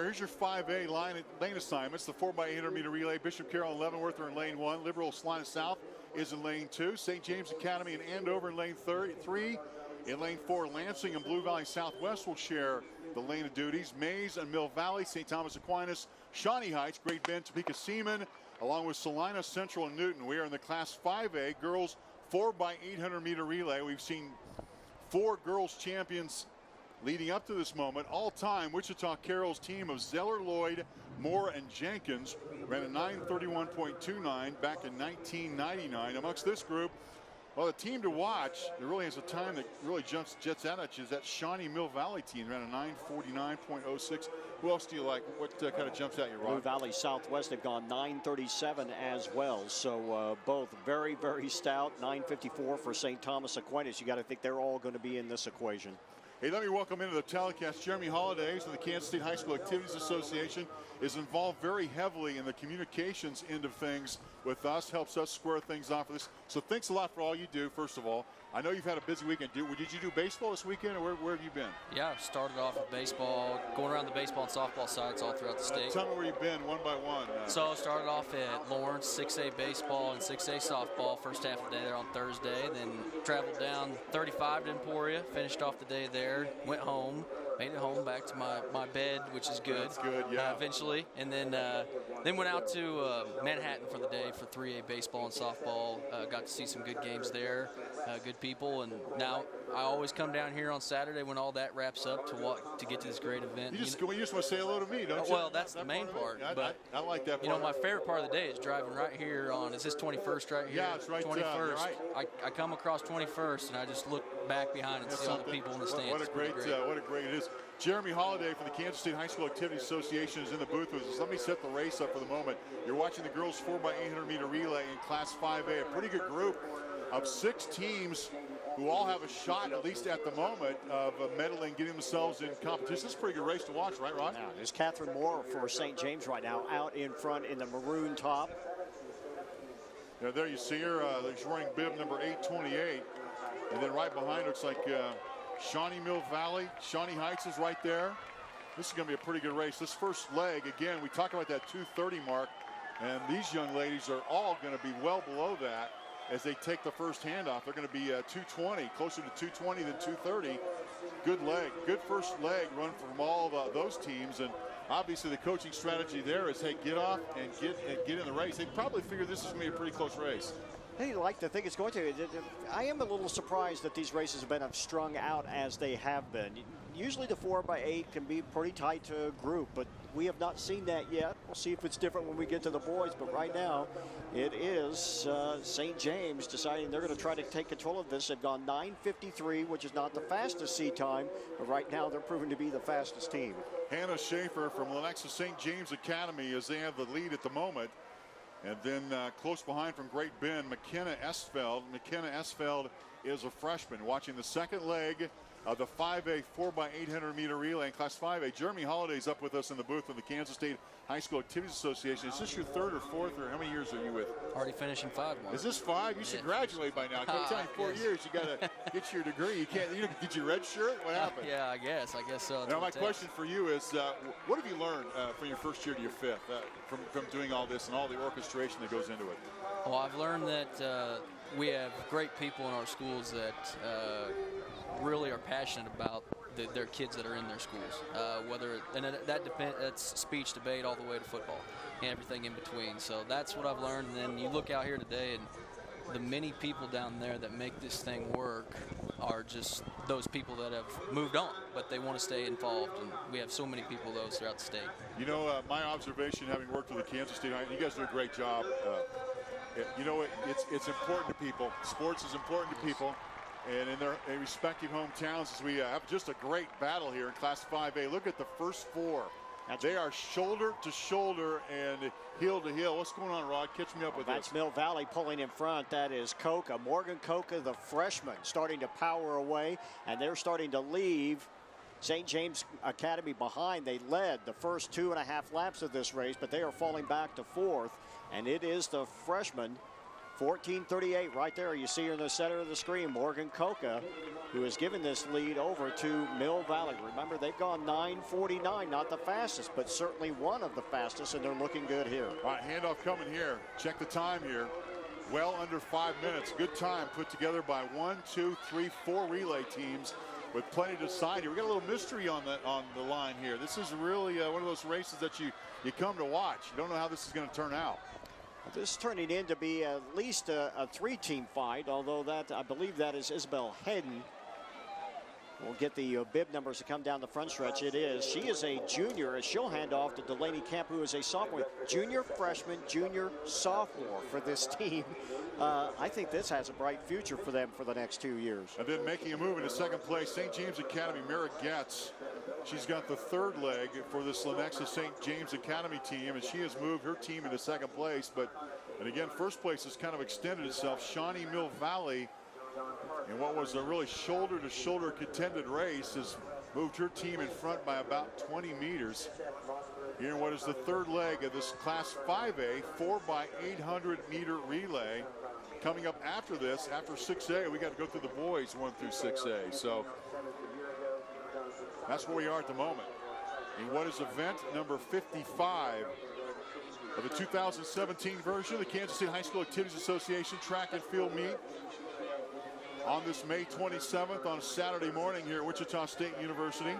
Here's your 5A lane assignments. The 4x800 meter relay. Bishop Carroll and Leavenworth are in lane 1. Liberal Salina South is in lane 2. St. James Academy and Andover in lane 3. In lane 4, Lansing and Blue Valley Southwest will share the lane of duties. Mays and Mill Valley, St. Thomas Aquinas, Shawnee Heights, Great Bend, Topeka Seaman, along with Salina Central and Newton. We are in the Class 5A girls 4x800 meter relay. We've seen 4 girls champions leading up to this moment. All-time Wichita Carroll's team of Zeller, Lloyd, Moore, and Jenkins ran a 9:31.29 back in 1999. Amongst this group, well, the team to watch, there really is a time that really jets out at you, is that Shawnee Mill Valley team ran a 9:49.06. Who else do you like? What kind of jumps at you, Rod? Blue Valley Southwest have gone 9:37 as well. So both very, very stout. 9:54 for St. Thomas Aquinas. You got to think they're all going to be in this equation. Hey, let me welcome into the telecast Jeremy Holidays of the Kansas State High School Activities Association. Is involved very heavily in the communications end of things with us, helps us square things off for this. So thanks a lot for all you do, first of all. I know you've had a busy weekend. Did you do baseball this weekend, or where have you been? Yeah, started off with baseball, going around the baseball and softball sites all throughout the state. Tell me where you've been one by one. So started off at Lawrence, 6A baseball and 6A softball, first half of the day there on Thursday. Then traveled down 35 to Emporia, finished off the day there, went home, made it home back to my bed, which is good. That's good, yeah. Eventually, and then went out to Manhattan for the day for 3A baseball and softball. Got to see some good games there, good people, and now I always come down here on Saturday when all that wraps up to get to this great event. You just want to say hello to me, don't you? Well, that's the main part. Yeah, but I like that part. You know, my favorite part of the day is driving right here on, is this 21st right here? Yeah, it's right 21st. Right. I come across 21st and I just look back behind and see all the people in the stands. What a great it is. Jeremy Holiday from the Kansas State High School Activities Association is in the booth with us. Let me set the race up for the moment. You're watching the girls 4x800 meter relay in Class 5A. A pretty good group of 6 teams who all have a shot, at least at the moment, of medaling, getting themselves in competition. This is a pretty good race to watch, right, Ron? Now, there's Catherine Moore for St. James right now, out in front in the maroon top. Yeah, there you see her. She's wearing bib number 828. And then right behind looks like Shawnee Mill Valley. Shawnee Heights is right there. This is going to be a pretty good race. This first leg, again, we talk about that 2:30 mark, and these young ladies are all going to be well below that as they take the first handoff. They're going to be 2:20, closer to 2:20 than 2:30. Good leg, good first leg run from all those teams, and obviously the coaching strategy there is, hey, get off and get in the race. They probably figure this is going to be a pretty close race. They like to think it's going to. I am a little surprised that these races have been strung out as they have been. Usually the 4x8 can be pretty tight to a group, but we have not seen that yet. We'll see if it's different when we get to the boys, but right now it is St. James deciding they're going to try to take control of this. They've gone 9:53, which is not the fastest seed time, but right now they're proving to be the fastest team. Hannah Schaefer from Lenexa St. James Academy, as they have the lead at the moment. And then close behind from Great Bend, McKenna Esfeld. McKenna Esfeld is a freshman. Watching the second leg of the 5A 4x800 meter relay in Class 5A. Jeremy Holiday's up with us in the booth of the Kansas State High School Activities Association. Is this your 3rd or 4th, or how many years are you with? Already finishing 5 months. Is this 5? You should graduate by now. Quit telling 4 years. You got to get your degree. You can't. Did you red shirt? What happened? Yeah, I guess so. Now my question for you is, what have you learned from your first year to your 5th from doing all this and all the orchestration that goes into it? Well, I've learned that we have great people in our schools that really are passionate about their kids that are in their schools. That's speech, debate, all the way to football, and everything in between. So that's what I've learned. And then you look out here today, and the many people down there that make this thing work are just those people that have moved on, but they want to stay involved, and we have so many people of those throughout the state. You know, my observation, having worked with the Kansas State, you guys do a great job. You know, it's important to people. Sports is important to people. And in their respective hometowns, as we have just a great battle here in Class 5A. Look at the first 4. They are shoulder to shoulder and heel to heel. What's going on, Rod? Catch me up with that's this. Mill Valley pulling in front. That is Coca. Morgan Coca, the freshman, starting to power away, and they're starting to leave St. James Academy behind. They led the first 2.5 laps of this race, but they are falling back to 4th, and it is the freshman 14:38 right there. You see her in the center of the screen, Morgan Coca, who has given this lead over to Mill Valley. Remember, they've gone 9:49, not the fastest, but certainly one of the fastest, and they're looking good here. All right, handoff coming here. Check the time here. Well under 5 minutes. Good time put together by 1, 2, 3, 4 relay teams with plenty to decide here. We got a little mystery on the line here. This is really one of those races that you come to watch. You don't know how this is going to turn out. This is turning in to be at least a 3-team fight, although that I believe that is Isabel Hayden. We'll get the bib numbers to come down the front stretch. It is. She is a junior, as she'll hand off to Delaney Kemp, who is a sophomore. Junior, freshman, junior, sophomore for this team. I think this has a bright future for them for the next 2 years. And then making a move into second place, St. James Academy, Mara Getz. She's got the third leg for this Lenexa St. James Academy team, and she has moved her team into second place. And again, first place has kind of extended itself. Shawnee Mill Valley, in what was a really shoulder-to-shoulder contended race, has moved her team in front by about 20 meters. Here in what is the third leg of this Class 5A 4x800 meter relay. Coming up after this, after 6A, we got to go through the boys 1 through 6A. So that's where we are at the moment. In what is event number 55 of the 2017 version of the Kansas City High School Activities Association track and field meet on this May 27th on a Saturday morning here at Wichita State University.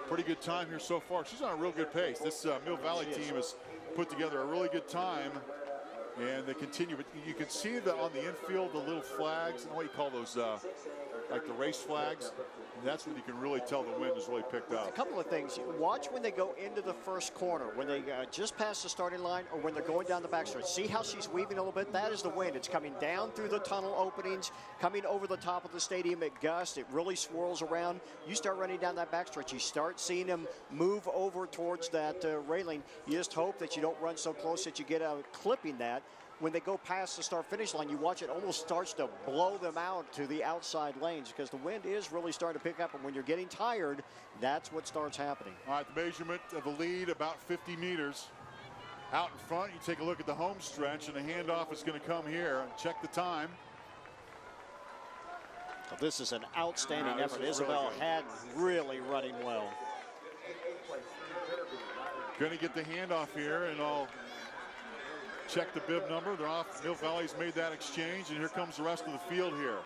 Pretty good time here so far. She's on a real good pace. This Mill Valley team has put together a really good time, and they continue. But you can see that on the infield, the little flags, and what do you call those, like the race flags? And that's when you can really tell the wind has really picked up. A couple of things. Watch when they go into the first corner, when they just pass the starting line, or when they're going down the backstretch. See how she's weaving a little bit? That is the wind. It's coming down through the tunnel openings, coming over the top of the stadium at gust. It really swirls around. You start running down that backstretch, you start seeing them move over towards that railing. You just hope that you don't run so close that you get out clipping that. When they go past the start-finish line, you watch it almost starts to blow them out to the outside lanes because the wind is really starting to pick up, and when you're getting tired, that's what starts happening. All right, the measurement of the lead, about 50 meters. Out in front, you take a look at the home stretch, and the handoff is going to come here. Check the time. Well, this is an outstanding This effort. is Isabel really good. had really running well. Going to get the handoff here, and I'll check the bib number. They're off. Mill Valley's made that exchange, and here comes the rest of the field here.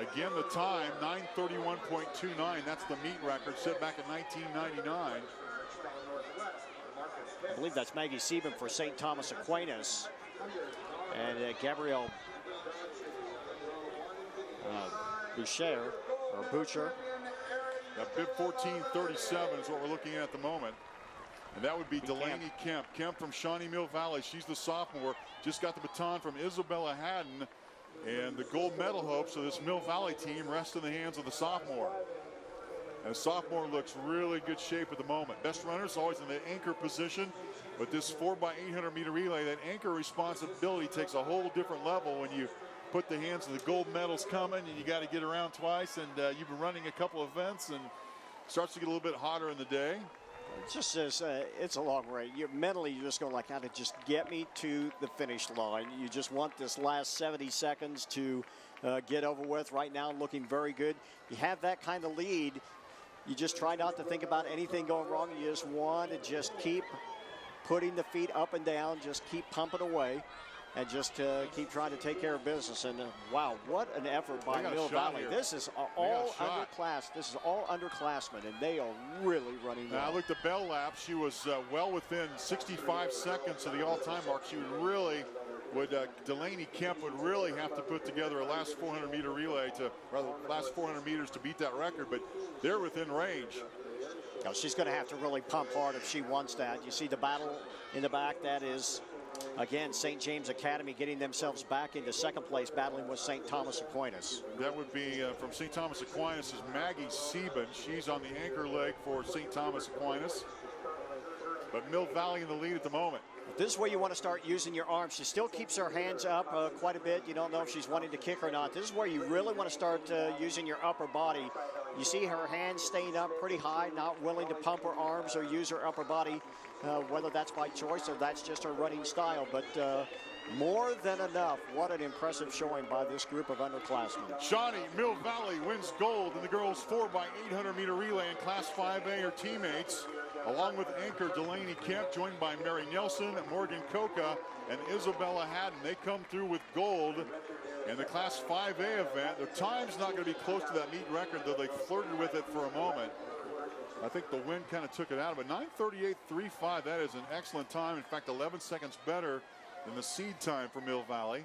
Again, the time, 9:31.29. That's the meet record set back in 1999. I believe that's Maggie Sieben for St. Thomas Aquinas. And Gabrielle Boucher. Now, bib 14:37 is what we're looking at the moment. And that would be Delaney Kemp. Kemp from Shawnee Mill Valley. She's the sophomore. Just got the baton from Isabella Haddon. And the gold medal hopes of this Mill Valley team rest in the hands of the sophomore. And the sophomore looks really good shape at the moment. Best runner's always in the anchor position. But this 4x800 meter relay, that anchor responsibility takes a whole different level when you put the hands of the gold medals coming and you got to get around twice. And you've been running a couple events and it starts to get a little bit hotter in the day. It just says it's a long race. You're just going like, how to just get me to the finish line. You just want this last 70 seconds to get over with. Right now, looking very good. You have that kind of lead. You just try not to think about anything going wrong. You just want to just keep putting the feet up and down, just keep pumping away, and just keep trying to take care of business. And wow, what an effort by Mill Valley. Here. This is all underclass. This is all underclassmen, and they are really running well. Now, look, the bell lap, she was well within 65 seconds of the all-time mark. She Delaney Kemp would really have to put together a last 400 meter relay last 400 meters to beat that record, but they're within range. Now, she's going to have to really pump hard if she wants that. You see the battle in the back. That is, again, St. James Academy getting themselves back into second place, battling with St. Thomas Aquinas. That would be from St. Thomas Aquinas is Maggie Sieben. She's on the anchor leg for St. Thomas Aquinas. But Mill Valley in the lead at the moment. This is where you want to start using your arms. She still keeps her hands up quite a bit. You don't know if she's wanting to kick or not. This is where you really want to start using your upper body. You see her hands staying up pretty high, not willing to pump her arms or use her upper body, whether that's by choice or that's just her running style. But more than enough. What an impressive showing by this group of underclassmen. Shawnee Mill Valley wins gold in the girls 4x800 meter relay in Class 5A. Her teammates, along with anchor Delaney Kemp, joined by Mary Nelson, Morgan Coca, and Isabella Haddon. They come through with gold in the Class 5A event. Their time's not going to be close to that meet record, though they flirted with it for a moment. I think the wind kind of took it out, but 9:38.35, that is an excellent time. In fact, 11 seconds better than the seed time for Mill Valley.